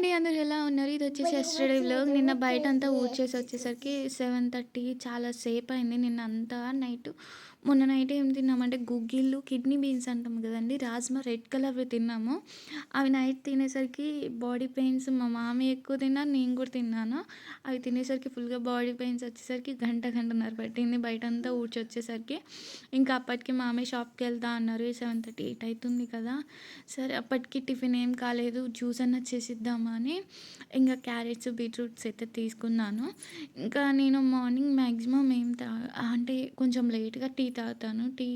అండి. అందరూ ఎలా ఉన్నారు? ఇదొచ్చేసి యస్టర్‌డే వ్లాగ్. నిన్న బయటంతా ఊడ్చేసి వచ్చేసరికి 7:30 చాలా సేపయింది. నిన్నంతా నైటు మొన్న నైట్ ఏం తిన్నామంటే గుగ్గిళ్ళు, కిడ్నీ బీన్స్ అంటాం గదండీ! రాజ్మా రెడ్ కలర్‌వి తిన్నాము. అవి నైట్ తినేసరికి బాడీ పెయిన్స్ మా మామయ్య ఎక్కువ తిన్నారు. నేను కూడా తిన్నాను. అవి తినేసరికి ఫుల్‌గా బాడీ పెయిన్స్ వచ్చేసరికి గంట, గంటన్నర పట్టింది బయటంతా ఊడ్చొచ్చేసరికి. ఇంకా అప్పటికి మామయ్య షాప్‌కెళ్తా అన్నారు. 7:30, 8 అయితుంది కదా! సరే అప్పటికి టిఫిన్ ఏం కాలేదు. జ్యూస్ అన్నా చేసిద్దామా అని ఇంకా క్యారెట్స్, బీట్రూట్స్ అయితే తీసుకున్నాను. ఇంకా నేను మార్నింగ్ మ్యాక్సిమం అంటే కొంచెం లేట్‌గా టీ తాగుతాను. టీ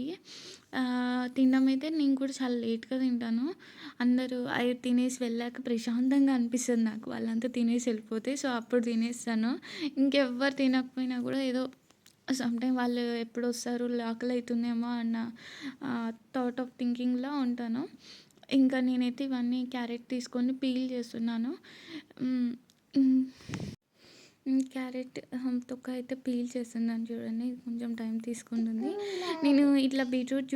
తినడం అయితే నేను కూడా చాలా లేట్‌గా తింటాను. అందరూ అయి తినేసి వెళ్ళాక ప్రశాంతంగా అనిపిస్తది నాకు. వాళ్ళంతా తినేసి వెళ్ళిపోతే. సో, అప్పుడు తినేస్తాను. ఇంకెవ్వరు తినకపోయినా కూడా ఏదో సమ్‌టైమ్ వాళ్ళు ఎప్పుడొస్తారు ఆకలైతుందేమో అన్న థాట్ ఆఫ్ థింకింగ్‌లో ఉంటాను. ఇంకా నేనైతే ఇవన్నీ క్యారెట్ తీసుకొని పీల్ చేస్తున్నాను. హ్మ్. హ్మ్. క్యారెట్ తొక్క అయితే పీల్ చేస్తున్నాను చూడండి. ఇది కొంచెం టైం తీసుకుంటుంది. నేను ఇట్లా బీట్రూట్,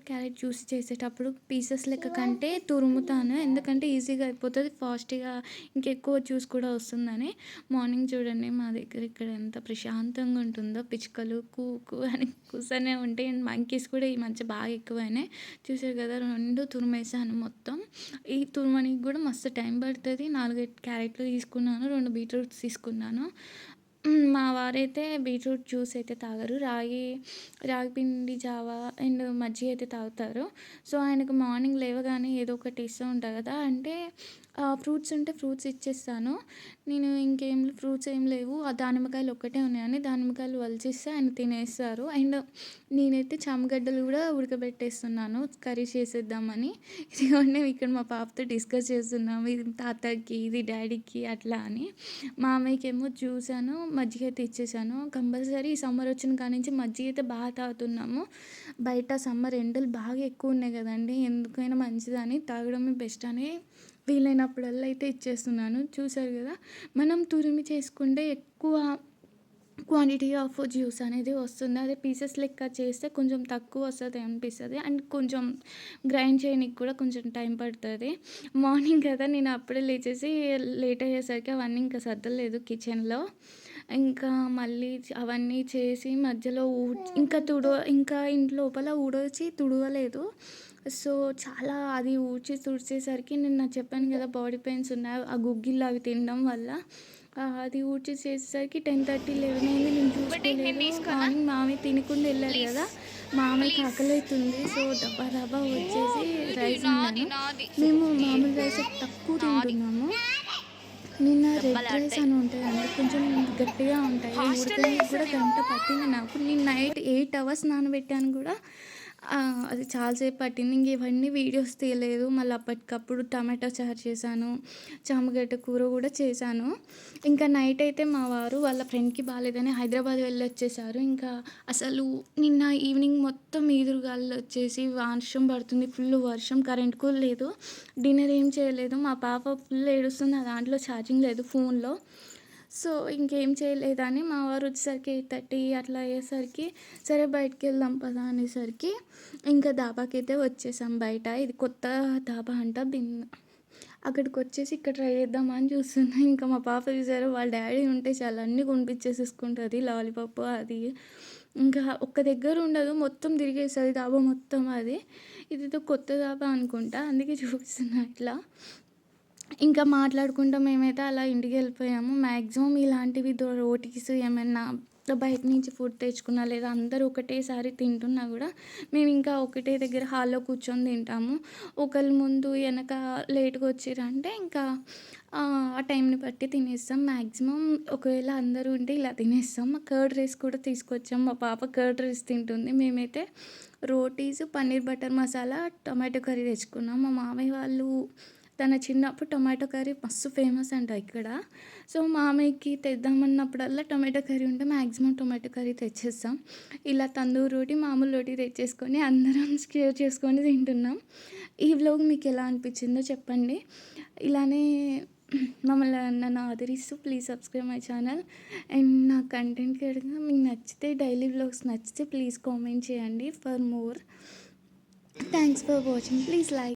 క్యారెట్ జ్యూస్ చేసేటప్పుడు పీసెస్ లెక్క కంటే తురుముతాను. ఎందుకంటే ఈజీగా అయిపోతది. ఫాస్ట్‌గా ఇంకెక్కువ జ్యూస్ కూడా వస్తుందని. మార్నింగ్ చూడండి మా దగ్గర ఇక్కడ ఎంత ప్రశాంతంగా ఉంటుందో. పిచ్చుకలు కూ కూ అని కూస్తూనే ఉంటాయి. అండ్ మంకీస్ కూడా ఈ మధ్య బాగా ఎక్కువైనాయి. చూసారు కదా! 2 తురిమేసాను మొత్తం. ఈ తురమడానికి కూడా మస్తు టైం పడుతది. 4, 5 క్యారెట్లు తీసుకున్నాను. 2 బీట్రూట్స్ తీసుకున్నాను. మా వారైతే బీట్రూట్ జ్యూస్ అయితే తాగరు. రాగి పిండి జావా అండ్ మజ్జిగ అయితే తాగుతారు. సో, ఆయనకు మార్నింగ్ లేవగానే ఏదో ఒకటి ఇస్తూ ఉంటా కదా! అంటే ఫ్రూట్స్ ఉంటే ఫ్రూట్స్ ఇచ్చేస్తాను. నేను ఇంకేం ఫ్రూట్స్ ఏం లేవు. ఆ దానిమ్మకాయలు ఒక్కటే ఉన్నాయని దానిమ్మకాయలు వలిచిస్తే ఆయన తినేస్తారు. అండ్ నేనైతే చామగడ్డలు కూడా ఉడకబెట్టేస్తున్నాను కర్రీ చేసేద్దామని. ఇదిగోండి ఇక్కడ మా పాపతో డిస్కస్ చేస్తున్నాము. ఇది తాతకి, ఇది డ్యాడీకి అట్లా అని. మామయ్యకేమో జ్యూస్ మజ్జిగ అయితే ఇచ్చేసాను. కంపల్సరీ ఈ సమ్మర్ వచ్చిన కాడ నుంచి మజ్జిగ అయితే బాగా తాగుతున్నాము. బయట సమ్మర్ ఎండలు బాగా ఎక్కువ ఉన్నాయి కదండీ! ఎందుకైనా మంచిదని తాగడమే బెస్ట్ అని వీలైనప్పుడల్లా అయితే ఇచ్చేస్తున్నాను. చూసారు కదా! మనం తురిమి చేసుకుంటే ఎక్కువ క్వాంటిటీ ఆఫ్ జ్యూస్ అనేది వస్తుంది. అదే పీసెస్ లెక్క చేస్తే కొంచెం తక్కువ వస్తది అనిపిస్తది. అండ్ కొంచెం గ్రైండ్ చేయనీకి కూడా కొంచెం టైం పడుతది. మార్నింగ్ కదా నేను అప్పుడే లేచేసి లేట్ అయ్యేసరికి అవన్నీ ఇంకా సర్దలేదు కిచెన్‌లో. ఇంకా మళ్ళీ అవన్నీ చేసి మధ్యలో ఇంకా ఇంటి లోపల ఊడొచ్చి తుడవలేదు. సో, చాలా అది తుడిచేసరికి నిన్న చెప్పాను కదా! బాడీ పెయిన్స్ ఉన్నాయి. ఆ గుగ్గిళ్ళు అవి తినడం వల్ల. అది ఊడ్చి చేసేసరికి 10:30, 11 అయింది. నేను చూసుకోలేదు. మార్నింగ్ మామయ్య తినకుండా వెళ్ళారు కదా! మామయ్యకి ఆకలైతుంది. సో, దబా దబా వచ్చేసి రైస్ వండాను. మేము మామూలు రైస్ తక్కువ తింటున్నాము. నిన్న రెడ్ రైస్ అని ఉంటాయండి. కొంచెం గట్టిగా ఉంటాయి. ఉడకడానికి కూడా గంట పట్టింది నాకు. నేను నైట్ 8 అవర్స్ నానబెట్టాను కూడా అది చాలా సేపు పట్టింది. ఇంక ఇవన్నీ వీడియోస్ తీయలేదు. మళ్ళీ అప్పటికప్పుడు టమాటో చారు చేశాను. చామగడ్డ కూర కూడా చేశాను. ఇంకా నైట్ అయితే మా వారు వాళ్ళ ఫ్రెండ్‌కి బాలేదని హైదరాబాద్ వెళ్ళొచ్చేసారు. ఇంకా అసలు నిన్న ఈవినింగ్ మొత్తం ఈదురుగాలులొచ్చేసి వర్షం పడుతుంది. ఫుల్ వర్షం. కరెంట్ కూడా లేదు. డిన్నర్ ఏం చేయలేదు. మా పాప ఫుల్ ఏడుస్తుంది. ఆ దాంట్లో ఛార్జింగ్ లేదు ఫోన్‌లో. సో, ఇంకేం చేయలేదని మా వారు వచ్చేసరికి 8:30 అట్లా అయ్యేసరికి సరే బయటికెళ్దాం పదా అనేసరికి ఇంకా ధాబాకైతే వచ్చేసాం బయట. ఇది కొత్త ధాబా అంట. అక్కడికొచ్చేసి ఇక్కడ ట్రై చేద్దామా అని చూస్తున్నా. ఇంకా మా పాప చూసారా వాళ్ళ డ్యాడీ ఉంటే చాలు అన్నీ కొనిపించేసేసుకుంటది. లాలీపాప్ అది. ఇంకా ఒక్క దగ్గర ఉండదు. మొత్తం తిరిగేస్తది ధాబా మొత్తం అది. ఇదేదో కొత్త ధాబా అనుకుంటా. అందుకే చూపిస్తున్నా ఇట్లా. ఇంకా మాట్లాడుకుంటూ మేమైతే అలా ఇంటికెళ్ళిపోయాము. మ్యాక్సిమం ఇలాంటివి రోటీస్ ఏమన్నా బయట నుంచి ఫుడ్ తెచ్చుకున్నా లేదా అందరూ ఒకటేసారి తింటున్నా కూడా మేము ఇంకా ఒకటే దగ్గర హాల్‌లో కూర్చొని తింటాము. ఒకళ్ళు ముందు వెనక లేట్‌గా వచ్చిర్రంటే ఇంకా ఆ టైంని బట్టి తినేస్తాం. మ్యాక్సిమం ఒకవేళ అందరూ ఉంటే ఇలా తినేస్తాం. కర్డ్ రైస్ కూడా తీసుకొచ్చాం. మా పాప కర్డ్ రైస్ తింటుంది. మేమైతే rotis, paneer butter masala, tomato curry తెచ్చుకున్నాం. మా మామయ్య వాళ్ళు తన చిన్నప్పుడు టొమాటో కర్రీ మస్తు ఫేమస్ అంట ఇక్కడ. సో, మామయ్యకి తెద్దామన్నప్పుడల్లా టొమాటో కర్రీ ఉంటే మ్యాక్సిమం టొమాటో కర్రీ తెచ్చేస్తాం. ఇలా తందూరి రోటి, మామూలు రోటి తెచ్చేసుకొని అందరం షేర్ చేసుకొని తింటున్నాం. ఈ వ్లాగ్ మీకు ఎలా అనిపించిందో చెప్పండి. ఇలానే మమ్మల్ని నన్ను ఆదరిస్తూ please subscribe my channel. And నా కంటెంట్ కనుక మీకు నచ్చితే డైలీ వ్లాగ్స్ నచ్చితే ప్లీజ్ కామెంట్ చేయండి for more. Thanks for watching. Please like.